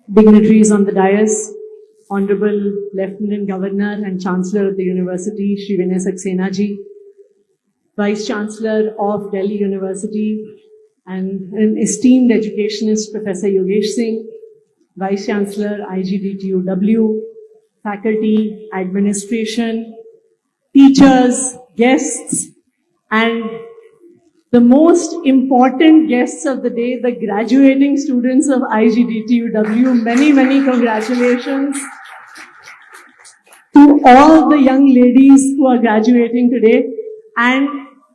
dignitaries on the dais, Honorable Lieutenant Governor and Chancellor of the University, Shri Vinay Saxena ji, Vice Chancellor of Delhi University, and an esteemed educationist, Professor Yogesh Singh, Vice Chancellor, IGDTUW, faculty, administration, teachers, guests, and the most important guests of the day, the graduating students of IGDTUW. Many, many congratulations to all the young ladies who are graduating today, and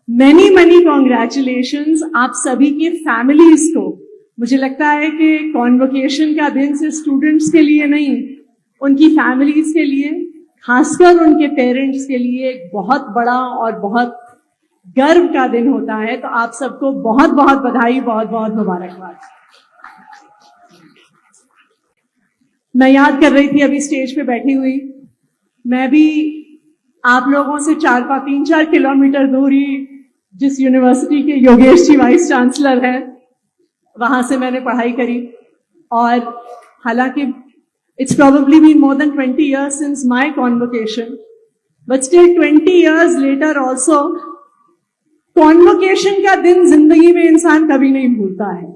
many, many congratulations आप सभी की families को. मुझे लगता है कि convocation का दिन सिर्फ स्टूडेंट्स के लिए नहीं, उनकी फैमिलीज के लिए, खासकर उनके पेरेंट्स के लिए एक बहुत बड़ा और बहुत गर्व का दिन होता है. तो आप सबको बहुत बहुत बधाई, बहुत बहुत मुबारकबाद. मैं याद कर रही थी अभी स्टेज पे बैठी हुई, मैं भी आप लोगों से 3-4 किलोमीटर दूर ही जिस यूनिवर्सिटी के योगेश जी वाइस चांसलर हैं, वहां से मैंने पढ़ाई करी. और हालांकि it's probably been more than 20 years since my convocation, but still 20 years later also, convocation का दिन जिंदगी में इंसान कभी नहीं भूलता है.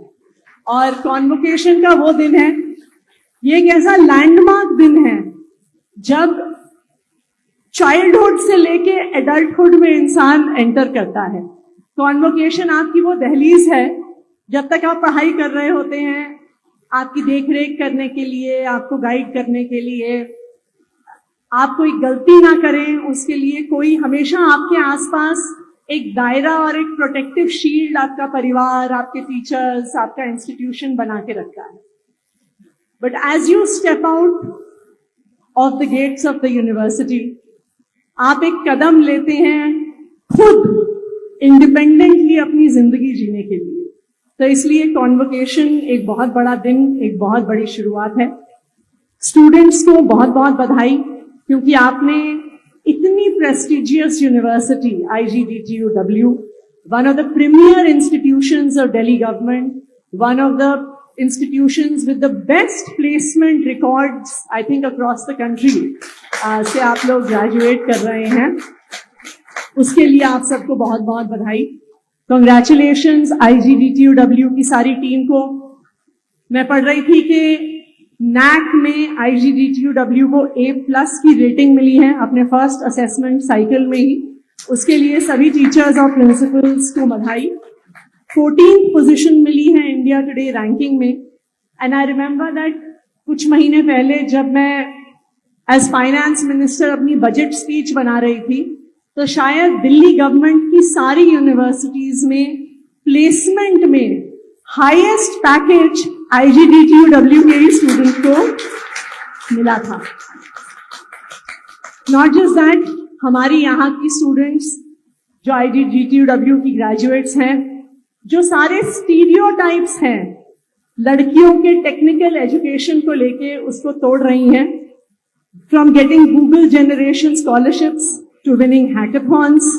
और कॉन्वोकेशन का वो दिन है, ये एक ऐसा लैंडमार्क दिन है जब चाइल्डहुड से लेके एडल्टहुड में इंसान एंटर करता है. कॉन्वोकेशन आपकी वो दहलीज है जब तक आप पढ़ाई कर रहे होते हैं, आपकी देखरेख करने के लिए, आपको गाइड करने के लिए, आप कोई गलती ना करें उसके लिए कोई हमेशा आपके आसपास एक दायरा और एक प्रोटेक्टिव शील्ड आपका परिवार, आपके टीचर्स, आपका इंस्टीट्यूशन बना के रखता है. But as you step out of the gates of the university, आप एक कदम लेते हैं खुद इंडिपेंडेंटली अपनी जिंदगी जीने के लिए. तो इसलिए कॉन्वोकेशन एक बहुत बड़ा दिन, एक बहुत बड़ी शुरुआत है. स्टूडेंट्स को बहुत बहुत बधाई, क्योंकि आपने इतनी prestigious university IGDTUW, one of the premier institutions of Delhi government, one of the institutions with the best placement records I think across the country, से आप लोग ग्रेजुएट कर रहे हैं. उसके लिए आप सबको बहुत बहुत बधाई. Congratulations IGDTUW की सारी टीम को. मैं पढ़ रही थी कि NAC में IGDTUW को A+ की रेटिंग मिली है अपने फर्स्ट असेसमेंट साइकिल में ही. उसके लिए सभी टीचर्स और प्रिंसिपल्स को बधाई. 14th पोजीशन मिली है इंडिया टुडे रैंकिंग में. एंड आई रिमेंबर दैट कुछ महीने पहले जब मैं एज फाइनेंस मिनिस्टर अपनी बजट स्पीच बना रही थी, तो शायद दिल्ली गवर्नमेंट की सारी यूनिवर्सिटीज में प्लेसमेंट में हाईएस्ट पैकेज IGDTUW के ही स्टूडेंट को मिला था. नॉट जस्ट दैट, हमारी यहाँ की स्टूडेंट्स जो IGDTUW की ग्रेजुएट्स हैं, जो सारे स्टीरियोटाइप्स हैं लड़कियों के टेक्निकल एजुकेशन को लेके उसको तोड़ रही हैं. From getting Google generation scholarships to winning hackathons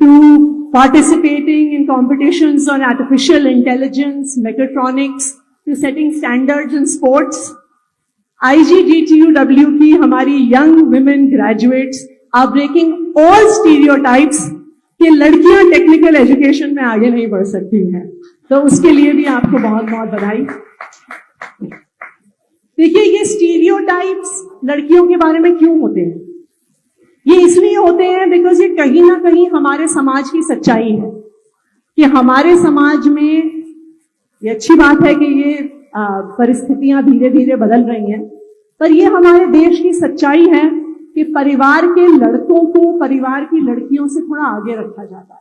to participating in competitions on artificial intelligence, mechatronics, to setting standards in sports. IGDTUW की हमारी young women graduates are breaking all stereotypes कि लड़कियां टेक्निकल एजुकेशन में आगे नहीं बढ़ सकती हैं. तो उसके लिए भी आपको बहुत बहुत बधाई. देखिए, ये स्टीरियोटाइप्स लड़कियों के बारे में क्यों होते हैं? ये इसलिए होते हैं बिकॉज ये कहीं ना कहीं हमारे समाज की सच्चाई है कि हमारे समाज में, ये अच्छी बात है कि ये परिस्थितियां धीरे धीरे बदल रही हैं, पर ये हमारे देश की सच्चाई है कि परिवार के लड़कों को परिवार की लड़कियों से थोड़ा आगे रखा जाता है.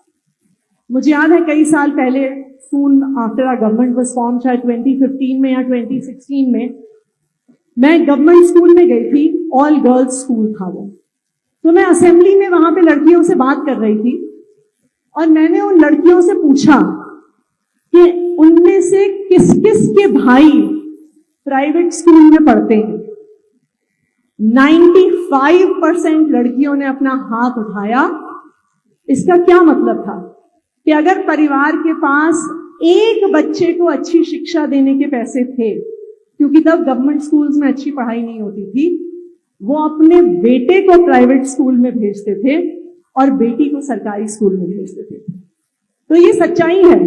मुझे याद है कई साल पहले, soon after our government was form, शायद 2015 में या 2016 में, मैं गवर्नमेंट स्कूल में गई थी. ऑल गर्ल्स स्कूल था वो. तो मैं असेंबली में वहां पे लड़कियों से बात कर रही थी और मैंने उन लड़कियों से पूछा कि उनमें से किस किस के भाई प्राइवेट स्कूल में पढ़ते हैं. 95% लड़कियों ने अपना हाथ उठाया. इसका क्या मतलब था कि अगर परिवार के पास एक बच्चे को अच्छी शिक्षा देने के पैसे थे क्योंकि तब गवर्नमेंट स्कूल्स में अच्छी पढ़ाई नहीं होती थी, वो अपने बेटे को प्राइवेट स्कूल में भेजते थे और बेटी को सरकारी स्कूल में भेजते थे। तो ये सच्चाई है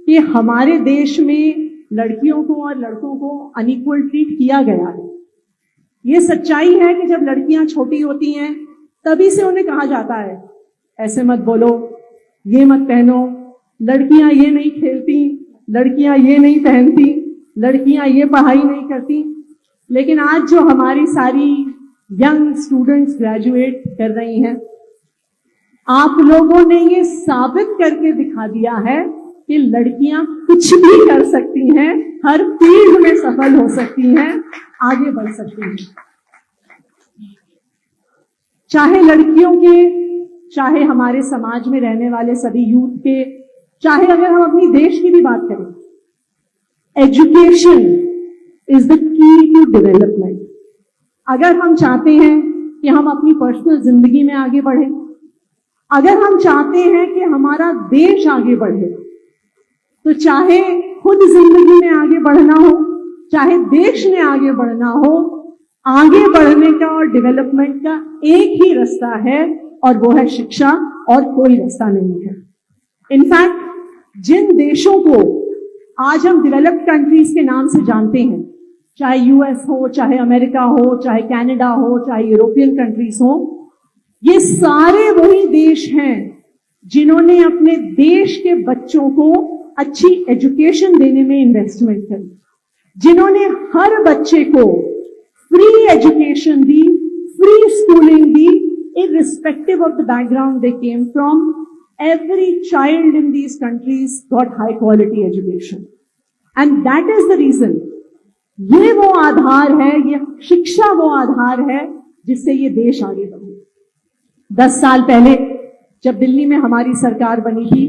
कि हमारे देश में लड़कियों को और लड़कों को अनइक्वल ट्रीट किया गया है। ये सच्चाई है कि जब लड़कियां छोटी होती हैं तभी से उन्हें कहा जाता है ऐसे मत बोलो, ये मत पहनो, लड़कियां ये नहीं खेलती, लड़कियां ये नहीं पहनती, लड़कियां ये पढ़ाई नहीं करती। लेकिन आज जो हमारी सारी यंग स्टूडेंट्स ग्रेजुएट कर रही हैं, आप लोगों ने ये साबित करके दिखा दिया है कि लड़कियां कुछ भी कर सकती हैं, हर फील्ड में सफल हो सकती हैं, आगे बढ़ सकती हैं। चाहे लड़कियों के, चाहे हमारे समाज में रहने वाले सभी यूथ के, चाहे अगर हम अपनी देश की भी बात करें, education is the key to development. अगर हम चाहते हैं कि हम अपनी पर्सनल जिंदगी में आगे बढ़े, अगर हम चाहते हैं कि हमारा देश आगे बढ़े, तो चाहे खुद जिंदगी में आगे बढ़ना हो, चाहे देश में आगे बढ़ना हो, आगे बढ़ने का और डेवलपमेंट का एक ही रास्ता है और वो है शिक्षा, और कोई रास्ता नहीं है। इनफैक्ट जिन देशों को आज हम डेवलप्ड कंट्रीज के नाम से जानते हैं, चाहे यूएस हो, चाहे अमेरिका हो, चाहे कनाडा हो, चाहे यूरोपियन कंट्रीज हो, ये सारे वही देश हैं जिन्होंने अपने देश के बच्चों को अच्छी एजुकेशन देने में इन्वेस्टमेंट करी, जिन्होंने हर बच्चे को free education the, free schooling the, irrespective of the background they came from. Every child in these countries got high quality education. And that is the reason, ये वो आधार है, ये शिक्षा वो आधार है जिससे ये देश आगे बढ़े। 10 साल पहले जब दिल्ली में हमारी सरकार बनी थी,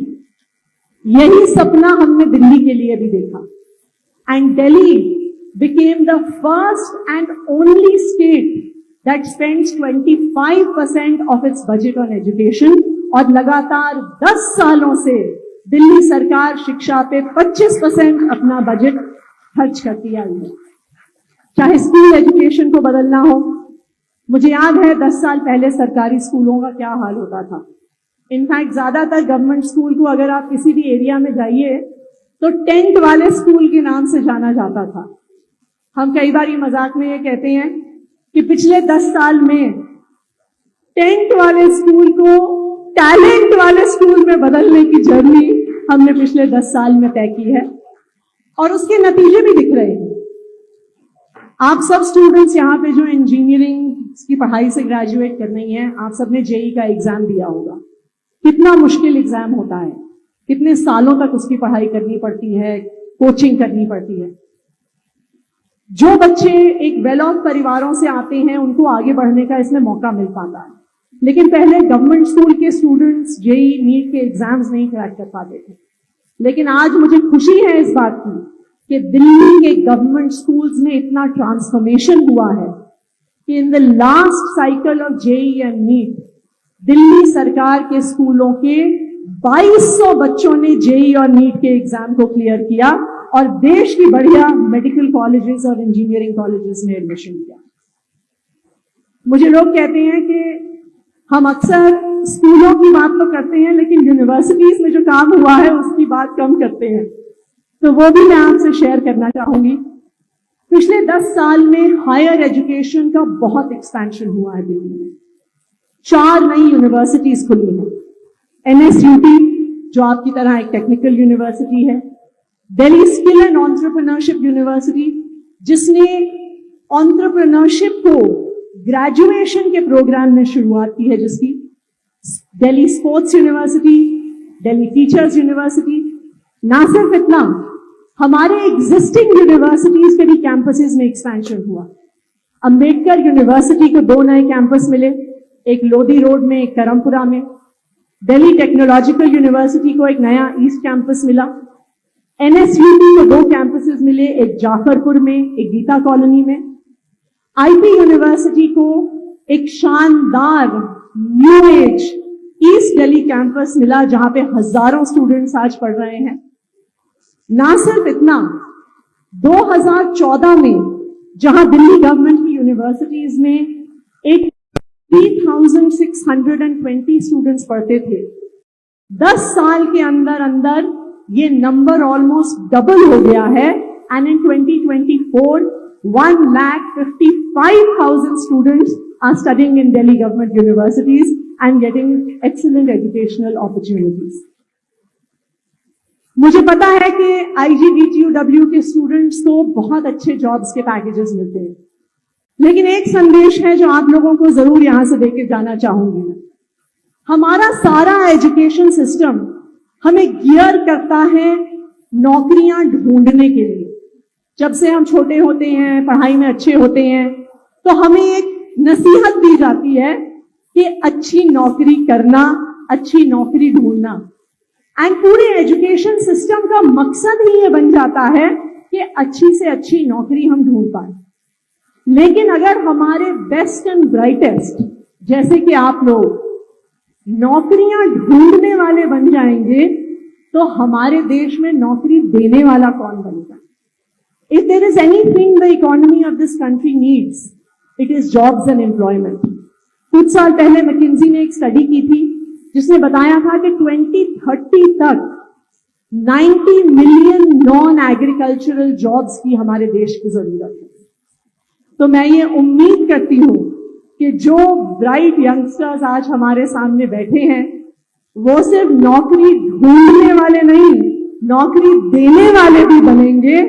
यही सपना हमने दिल्ली के लिए भी देखा। And Delhi became the first and only state that spends 25% of its budget on education, और लगातार 10 सालों से दिल्ली सरकार शिक्षा पे 25% अपना बजट खर्च करती आई है। चाहे स्कूल एजुकेशन को बदलना हो, मुझे याद है 10 साल पहले सरकारी स्कूलों का क्या हाल होता था। इनफैक्ट ज्यादातर गवर्नमेंट स्कूल को अगर आप किसी भी एरिया में जाइए तो टेंट वाले स्कूल के नाम से जाना जाता था। हम कई बार ये मजाक में ये कहते हैं कि पिछले 10 साल में टेंट वाले स्कूल को टैलेंट वाले स्कूल में बदलने की जर्नी हमने पिछले 10 साल में तय की है, और उसके नतीजे भी दिख रहे हैं। आप सब स्टूडेंट्स यहाँ पे जो इंजीनियरिंग की पढ़ाई से ग्रेजुएट कर रही हैं, आप सबने जेईई का एग्जाम दिया होगा। कितना मुश्किल एग्जाम होता है, कितने सालों तक उसकी पढ़ाई करनी पड़ती है, कोचिंग करनी पड़ती है। जो बच्चे एक वेल ऑफ परिवारों से आते हैं उनको आगे बढ़ने का इसमें मौका मिल पाता है, लेकिन पहले गवर्नमेंट स्कूल के स्टूडेंट्स जेईई नीट के एग्जाम्स नहीं क्रैक कर पाते थे। लेकिन आज मुझे खुशी है इस बात की कि दिल्ली के गवर्नमेंट स्कूल्स में इतना ट्रांसफॉर्मेशन हुआ है कि in the last cycle of JEE and NEET, Delhi सरकार के स्कूलों के 2200 बच्चों ने जेईई और नीट के एग्जाम को क्लियर किया और देश की बढ़िया मेडिकल कॉलेजेस और इंजीनियरिंग कॉलेजेस में एडमिशन किया। मुझे लोग कहते हैं कि हम अक्सर स्कूलों की बात तो करते हैं लेकिन यूनिवर्सिटीज में जो काम हुआ है उसकी बात कम करते हैं, तो वो भी मैं आपसे शेयर करना चाहूंगी। पिछले 10 साल में हायर एजुकेशन का बहुत एक्सपेंशन हुआ है दिल्ली में। 4 नई यूनिवर्सिटीज खुली हैं। एनएसयूटी जो आपकी तरह एक टेक्निकल यूनिवर्सिटी है, Delhi skill and entrepreneurship university जिसने एंटरप्रेन्योरशिप को ग्रेजुएशन के प्रोग्राम में शुरुआत की है, जिसकी Delhi sports university, Delhi teachers university. ना सिर्फ इतना, हमारे एग्जिस्टिंग यूनिवर्सिटीज के भी कैंपसेस में एक्सपेंशन हुआ। अंबेडकर यूनिवर्सिटी को 2 नए कैंपस मिले, एक लोधी रोड में, एक करमपुरा में। दिल्ली टेक्नोलॉजिकल यूनिवर्सिटी को एक नया ईस्ट कैंपस मिला। एनएसयूटी को 2 कैंपसेस मिले, एक जाफरपुर में, एक गीता कॉलोनी में। आईपी यूनिवर्सिटी को एक शानदार new age east Delhi campus मिला जहां पे हजारों स्टूडेंट्स आज पढ़ रहे हैं। ना सिर्फ इतना, 2014 में जहां दिल्ली गवर्नमेंट की यूनिवर्सिटीज में 3,620 स्टूडेंट्स पढ़ते थे, 10 साल के अंदर अंदर ये नंबर ऑलमोस्ट डबल हो गया है and in 2024 1,55,000 students are studying in Delhi government universities and getting excellent educational opportunities. मुझे पता है कि IGDTUW के स्टूडेंट्स को बहुत अच्छे जॉब्स के पैकेजेस मिलते हैं, लेकिन एक संदेश है जो आप लोगों को जरूर यहां से देके जाना चाहूंगी मैं। हमारा सारा एजुकेशन सिस्टम हमें गियर करता है नौकरियां ढूंढने के लिए। जब से हम छोटे होते हैं, पढ़ाई में अच्छे होते हैं, तो हमें एक नसीहत दी जाती है कि अच्छी नौकरी करना, अच्छी नौकरी ढूंढना, एंड पूरे एजुकेशन सिस्टम का मकसद ही ये बन जाता है कि अच्छी से अच्छी नौकरी हम ढूंढ पाए। लेकिन अगर हमारे बेस्ट एंड ब्राइटेस्ट जैसे कि आप लोग नौकरियां ढूंढने वाले बन जाएंगे, तो हमारे देश में नौकरी देने वाला कौन बनेगा? If there is anything the economy of this country needs, it is jobs and employment. कुछ साल पहले मैकिन्जी ने एक स्टडी की थी जिसने बताया था कि 2030 तक 90 मिलियन नॉन एग्रीकल्चरल जॉब्स की हमारे देश की जरूरत है। तो मैं ये उम्मीद करती हूं कि जो ब्राइट यंगस्टर्स आज हमारे सामने बैठे हैं, वो सिर्फ नौकरी ढूंढने वाले नहीं, नौकरी देने वाले भी बनेंगे।